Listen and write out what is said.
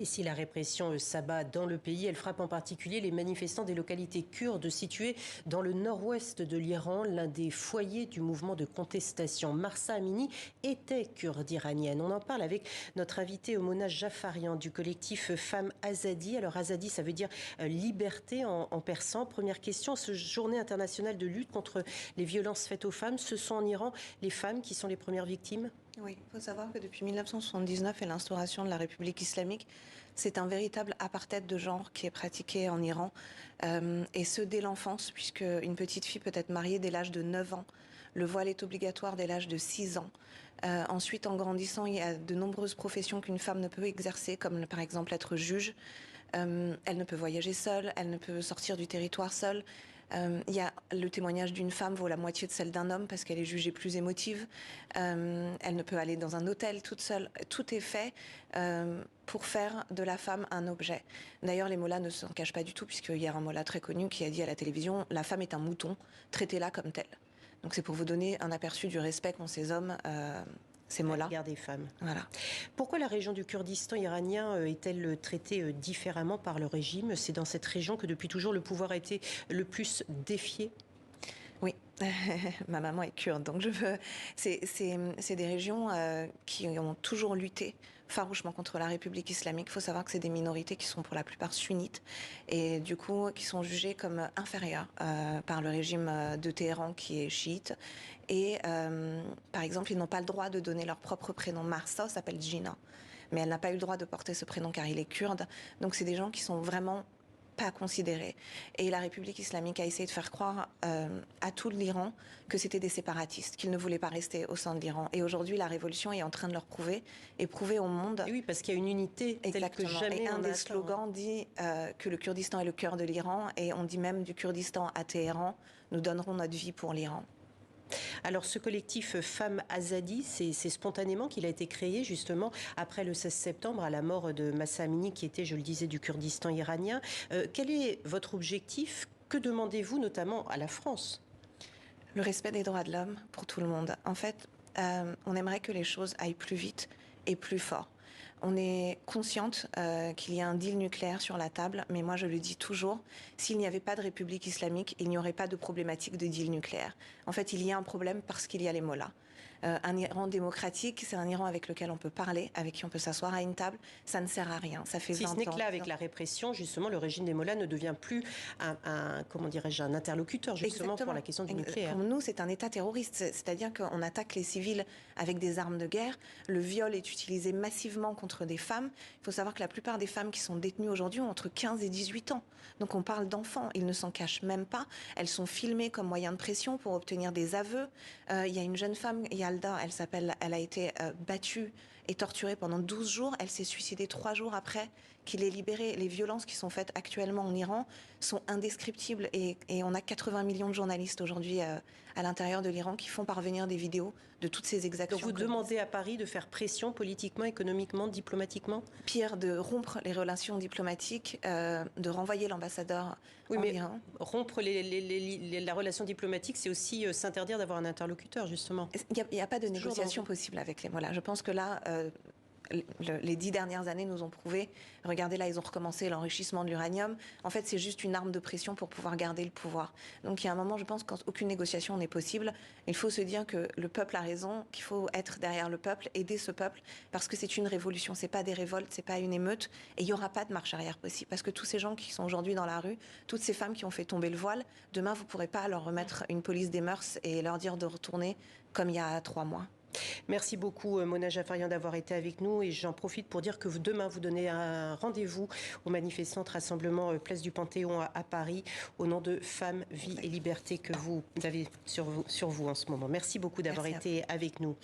Et si la répression s'abat dans le pays, elle frappe en particulier les manifestants des localités kurdes situées dans le nord-ouest de l'Iran, l'un des foyers du mouvement de contestation. Mahsa Amini était kurde iranienne. On en parle avec notre invitée Mona Jafarian du collectif Femmes Azadi. Alors Azadi, ça veut dire liberté en persan. Première question, ce journée internationale de lutte contre les violences faites aux femmes, ce sont en Iran les femmes qui sont les premières victimes ? Oui, il faut savoir que depuis 1979 et l'instauration de la République islamique, c'est un véritable apartheid de genre qui est pratiqué en Iran, et ce dès l'enfance, puisque une petite fille peut être mariée dès l'âge de 9 ans. Le voile est obligatoire dès l'âge de 6 ans. Ensuite, en grandissant, il y a de nombreuses professions qu'une femme ne peut exercer, comme par exemple être juge. Elle ne peut voyager seule, elle ne peut sortir du territoire seule. Il y a le témoignage d'une femme vaut la moitié de celle d'un homme parce qu'elle est jugée plus émotive. Elle ne peut aller dans un hôtel toute seule. Tout est fait pour faire de la femme un objet. D'ailleurs, les mollahs ne s'en cachent pas du tout, puisqu'il y a un mollah très connu qui a dit à la télévision « La femme est un mouton, traitez-la comme telle ». Donc c'est pour vous donner un aperçu du respect qu'ont ces hommes, ces mollahs. Regard des femmes. Voilà. Pourquoi la région du Kurdistan iranien est-elle traitée différemment par le régime? C'est dans cette région que depuis toujours le pouvoir a été le plus défié? Oui, ma maman est kurde, donc c'est des régions qui ont toujours lutté farouchement contre la République islamique. Il faut savoir que c'est des minorités qui sont pour la plupart sunnites et du coup qui sont jugées comme inférieures par le régime de Téhéran qui est chiite. Et par exemple, ils n'ont pas le droit de donner leur propre prénom. Mahsa s'appelle Gina, mais elle n'a pas eu le droit de porter ce prénom car il est kurde. Donc c'est des gens qui sont vraiment pas considérés. Et la République islamique a essayé de faire croire à tout l'Iran que c'était des séparatistes, qu'ils ne voulaient pas rester au sein de l'Iran. Et aujourd'hui, la révolution est en train de leur prouver et prouver au monde. Et oui, parce qu'il y a une unité telle que jamais. Et un des slogans dit que le Kurdistan est le cœur de l'Iran, et on dit même du Kurdistan à Téhéran, nous donnerons notre vie pour l'Iran. Alors ce collectif Femmes Azadi, c'est spontanément qu'il a été créé justement après le 16 septembre à la mort de Mahsa Amini qui était, je le disais, du Kurdistan iranien. Quel est votre objectif? Que demandez-vous notamment à la France? Le respect des droits de l'homme pour tout le monde. En fait, on aimerait que les choses aillent plus vite et plus fort. On est consciente qu'il y a un deal nucléaire sur la table, mais moi je le dis toujours, s'il n'y avait pas de République islamique, il n'y aurait pas de problématique de deal nucléaire. En fait, il y a un problème parce qu'il y a les mollahs. Un Iran démocratique, c'est un Iran avec lequel on peut parler, avec qui on peut s'asseoir à une table, ça ne sert à rien. Ça fait 20 ans. Si ce n'est que là, avec la répression, justement, le régime des mollahs ne devient plus comment dirais-je, un interlocuteur, justement, pour la question du nucléaire. Pour nous, c'est un État terroriste, c'est-à-dire qu'on attaque les civils avec des armes de guerre. Le viol est utilisé massivement contre des femmes. Il faut savoir que la plupart des femmes qui sont détenues aujourd'hui ont entre 15 et 18 ans. Donc on parle d'enfants, ils ne s'en cachent même pas. Elles sont filmées comme moyen de pression pour obtenir des aveux. Il y a une jeune femme, Yalda, elle a été battue et torturée pendant 12 jours. Elle s'est suicidée 3 jours après qu'il est libéré. Les violences qui sont faites actuellement en Iran sont indescriptibles et on a 80 millions de journalistes aujourd'hui à l'intérieur de l'Iran qui font parvenir des vidéos de toutes ces exactions. Donc vous demandez à Paris de faire pression politiquement, économiquement, diplomatiquement? Pire, de rompre les relations diplomatiques, de renvoyer l'ambassadeur en Iran. Rompre la relation diplomatique, c'est aussi s'interdire d'avoir un interlocuteur, justement. Il n'y a pas de négociation possible avec les mollahs. Je pense que là, les 10 dernières années nous ont prouvé, regardez là, ils ont recommencé l'enrichissement de l'uranium. En fait, c'est juste une arme de pression pour pouvoir garder le pouvoir. Donc il y a un moment, je pense, quand aucune négociation n'est possible, il faut se dire que le peuple a raison, qu'il faut être derrière le peuple, aider ce peuple, parce que c'est une révolution, c'est pas des révoltes, c'est pas une émeute, et il n'y aura pas de marche arrière possible. Parce que tous ces gens qui sont aujourd'hui dans la rue, toutes ces femmes qui ont fait tomber le voile, demain vous ne pourrez pas leur remettre une police des mœurs et leur dire de retourner comme il y a 3 mois. Merci beaucoup Mona Jafarian d'avoir été avec nous et j'en profite pour dire que demain vous donnez un rendez-vous aux manifestants rassemblement Place du Panthéon à Paris au nom de Femmes, Vie et Liberté que vous avez sur vous en ce moment. Merci beaucoup d'avoir été avec nous.